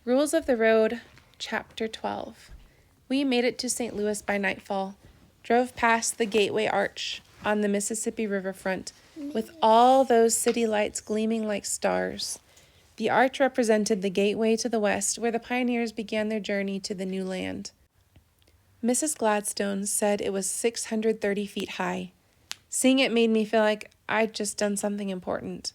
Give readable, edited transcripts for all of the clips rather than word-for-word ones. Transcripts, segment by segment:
Rules of the Road, Chapter 12. We made it to St. Louis by nightfall, drove past the Gateway Arch on the Mississippi riverfront, with all those city lights gleaming like stars. The arch represented the gateway to the west, where the pioneers began their journey to the new land. Mrs. Gladstone said it was 630 feet high. Seeing it made me feel like I'd just done something important.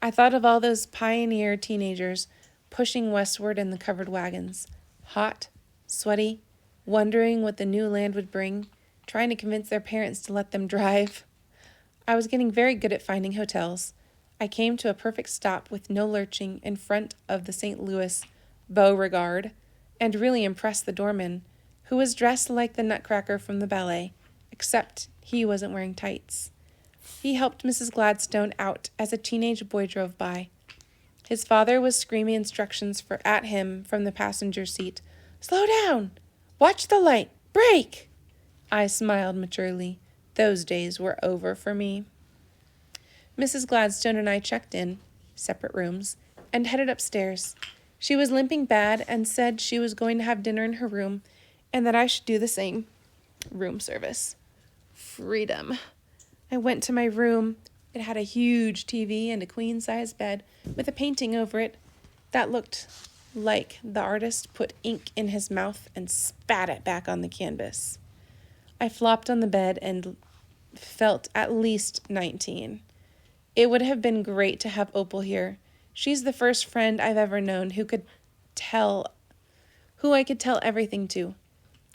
I thought of all those pioneer teenagers pushing westward in the covered wagons, hot, sweaty, wondering what the new land would bring, trying to convince their parents to let them drive. I was getting very good at finding hotels. I came to a perfect stop with no lurching in front of the St. Louis Beauregard, and really impressed the doorman, who was dressed like the Nutcracker from the ballet, except he wasn't wearing tights. He helped Mrs. Gladstone out as a teenage boy drove by. His father was screaming instructions at him from the passenger seat. "Slow down! Watch the light! Brake!" I smiled maturely. Those days were over for me. Mrs. Gladstone and I checked in, separate rooms, and headed upstairs. She was limping bad and said she was going to have dinner in her room and that I should do the same. Room service. Freedom. I went to my room. It had a huge TV and a queen-size bed with a painting over it that looked like the artist put ink in his mouth and spat it back on the canvas. I flopped on the bed and felt at least 19. It would have been great to have Opal here. She's the first friend I've ever known who I could tell everything to.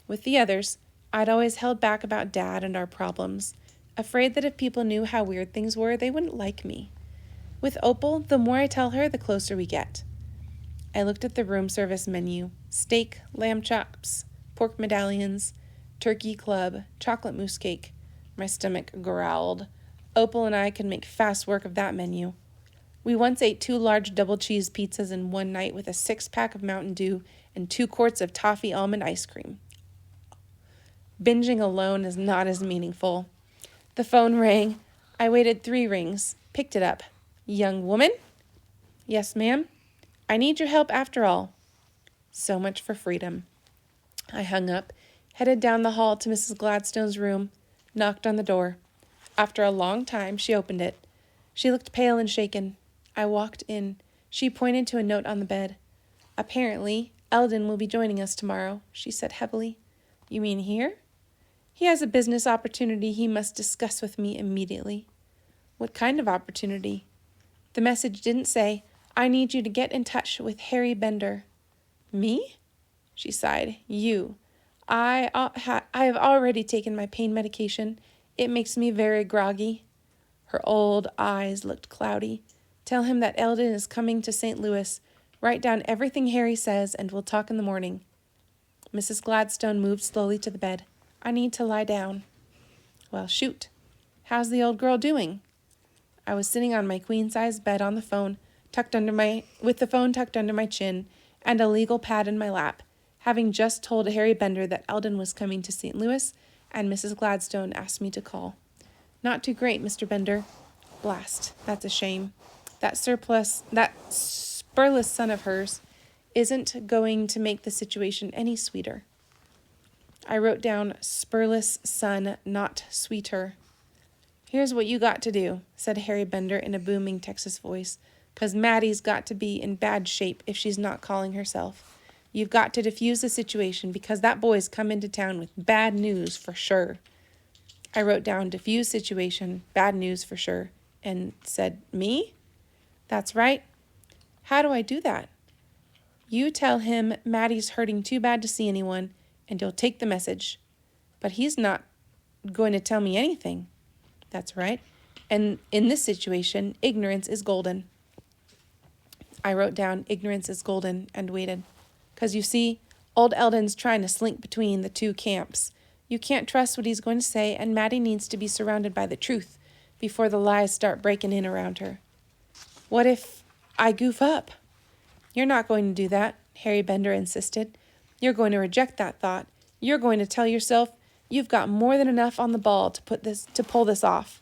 With the others, I'd always held back about Dad and our problems, afraid that if people knew how weird things were, they wouldn't like me. With Opal, the more I tell her, the closer we get. I looked at the room service menu: steak, lamb chops, pork medallions, turkey club, chocolate mousse cake. My stomach growled. Opal and I could make fast work of that menu. We once ate 2 large double cheese pizzas in one night with a 6-pack of Mountain Dew and 2 quarts of toffee almond ice cream. Binging alone is not as meaningful. The phone rang. I waited 3 rings, picked it up. "Young woman?" "Yes, ma'am." "I need your help after all." So much for freedom. I hung up, headed down the hall to Mrs. Gladstone's room, knocked on the door. After a long time, she opened it. She looked pale and shaken. I walked in. She pointed to a note on the bed. "Apparently, Eldon will be joining us tomorrow," she said heavily. "You mean here?" "He has a business opportunity he must discuss with me immediately." "What kind of opportunity?" The message didn't say, "I need you to get in touch with Harry Bender." "Me?" She sighed. "You. I have already taken my pain medication. It makes me very groggy." Her old eyes looked cloudy. "Tell him that Eldon is coming to St. Louis. Write down everything Harry says, and we'll talk in the morning." Mrs. Gladstone moved slowly to the bed. "I need to lie down." "Well, shoot. How's the old girl doing?" I was sitting on my queen-size bed on the phone, with the phone tucked under my chin and a legal pad in my lap, having just told Harry Bender that Eldon was coming to St. Louis, and Mrs. Gladstone asked me to call. "Not too great, Mr. Bender." "Blast. That's a shame. That spurless son of hers isn't going to make the situation any sweeter." I wrote down spurless son, not sweeter. "Here's what you got to do," said Harry Bender in a booming Texas voice, "'cause Maddie's got to be in bad shape if she's not calling herself. You've got to defuse the situation because that boy's come into town with bad news for sure." I wrote down diffuse situation, bad news for sure, and said, "Me?" "That's right." "How do I do that?" "You tell him Maddie's hurting too bad to see anyone, and you'll take the message." "But he's not going to tell me anything." "That's right. And in this situation, ignorance is golden." I wrote down ignorance is golden and waited. "'Cause you see, old Eldon's trying to slink between the 2 camps. You can't trust what he's going to say, and Maddie needs to be surrounded by the truth before the lies start breaking in around her." "What if I goof up?" "You're not going to do that," Harry Bender insisted. "You're going to reject that thought. You're going to tell yourself you've got more than enough on the ball to pull this off.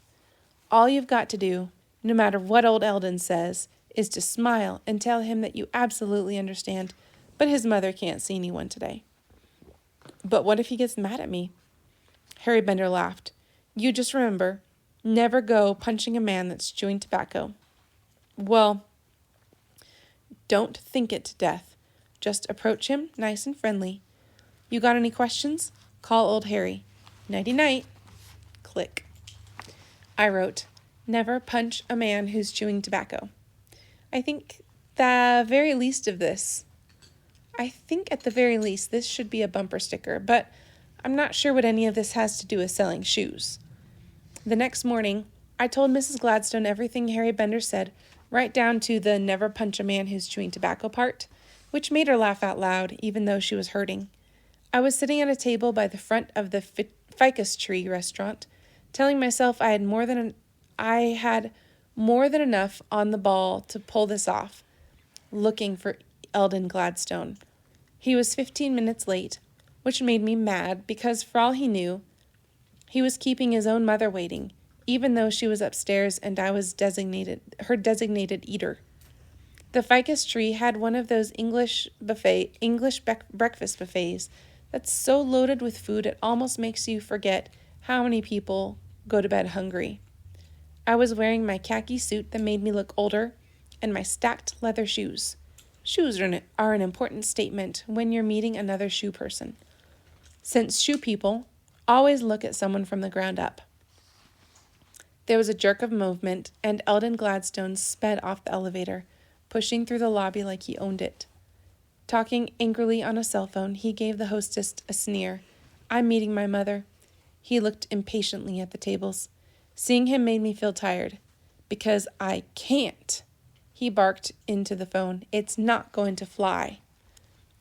All you've got to do, no matter what old Eldon says, is to smile and tell him that you absolutely understand, but his mother can't see anyone today. But what if he gets mad at me? Harry Bender laughed. You just remember, never go punching a man that's chewing tobacco. Well, don't think it to death. Just approach him nice and friendly. You got any questions? Call old Harry. Nighty-night. Click. I wrote, never punch a man who's chewing tobacco. I think at the very least this should be a bumper sticker, but I'm not sure what any of this has to do with selling shoes. The next morning, I told Mrs. Gladstone everything Harry Bender said, right down to the never punch a man who's chewing tobacco part, which made her laugh out loud, even though she was hurting. I was sitting at a table by the front of the Ficus Tree restaurant, telling myself I had more than enough on the ball to pull this off, looking for Eldon Gladstone. He was 15 minutes late, which made me mad because for all he knew, he was keeping his own mother waiting, even though she was upstairs and I was her designated eater. The Ficus Tree had one of those English breakfast buffets that's so loaded with food it almost makes you forget how many people go to bed hungry. I was wearing my khaki suit that made me look older and my stacked leather shoes. Shoes are an important statement when you're meeting another shoe person, since shoe people always look at someone from the ground up. There was a jerk of movement, and Eldon Gladstone sped off the elevator, pushing through the lobby like he owned it. Talking angrily on a cell phone, he gave the hostess a sneer. I'm meeting my mother. He looked impatiently at the tables. Seeing him made me feel tired. Because I can't. He barked into the phone. It's not going to fly.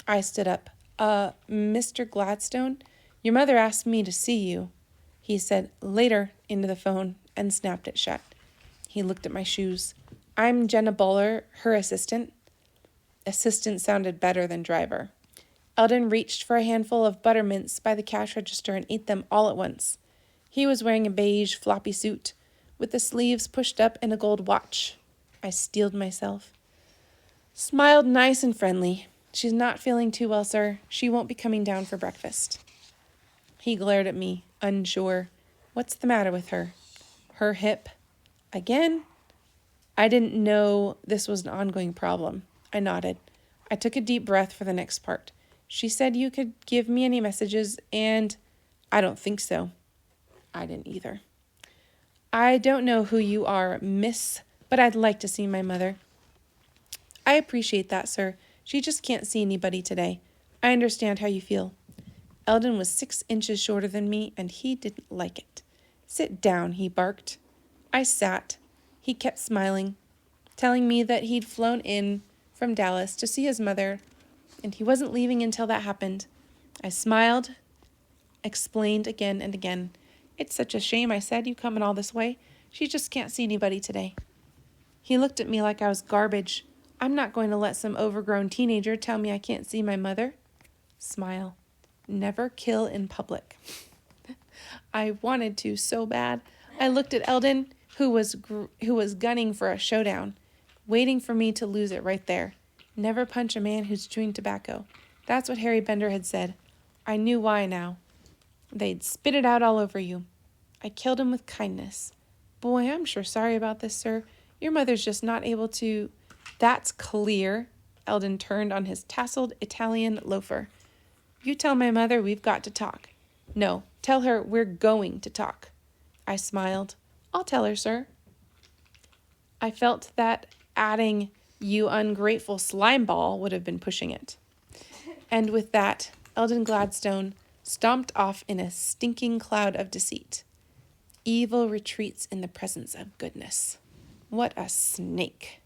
I stood up. Mr. Gladstone, your mother asked me to see you. He said later into the phone and snapped it shut. He looked at my shoes. I'm Jenna Buller, her assistant. Assistant sounded better than driver. Eldon reached for a handful of buttermints by the cash register and ate them all at once. He was wearing a beige, floppy suit, with the sleeves pushed up and a gold watch. I steeled myself. Smiled nice and friendly. She's not feeling too well, sir. She won't be coming down for breakfast. He glared at me, unsure. What's the matter with her? Her hip. Again? I didn't know this was an ongoing problem. I nodded. I took a deep breath for the next part. She said you could give me any messages, and I don't think so. I didn't either. I don't know who you are, miss, but I'd like to see my mother. I appreciate that, sir. She just can't see anybody today. I understand how you feel. Eldon was 6 inches shorter than me, and he didn't like it. Sit down, he barked. I sat. He kept smiling, telling me that he'd flown in from Dallas to see his mother, and he wasn't leaving until that happened. I smiled, explained again and again. It's such a shame, I said, you coming all this way. She just can't see anybody today. He looked at me like I was garbage. I'm not going to let some overgrown teenager tell me I can't see my mother. Smile. Never kill in public. I wanted to so bad. I looked at Eldon, who was gunning for a showdown, waiting for me to lose it right there. Never punch a man who's chewing tobacco. That's what Harry Bender had said. I knew why now. They'd spit it out all over you. I killed him with kindness. Boy, I'm sure sorry about this, sir. Your mother's just not able to... That's clear. Eldon turned on his tasseled Italian loafer. You tell my mother we've got to talk. No, tell her we're going to talk. I smiled. I'll tell her, sir. I felt that adding, you ungrateful slime ball, would have been pushing it. And with that, Eldon Gladstone stomped off in a stinking cloud of deceit. Evil retreats in the presence of goodness. What a snake.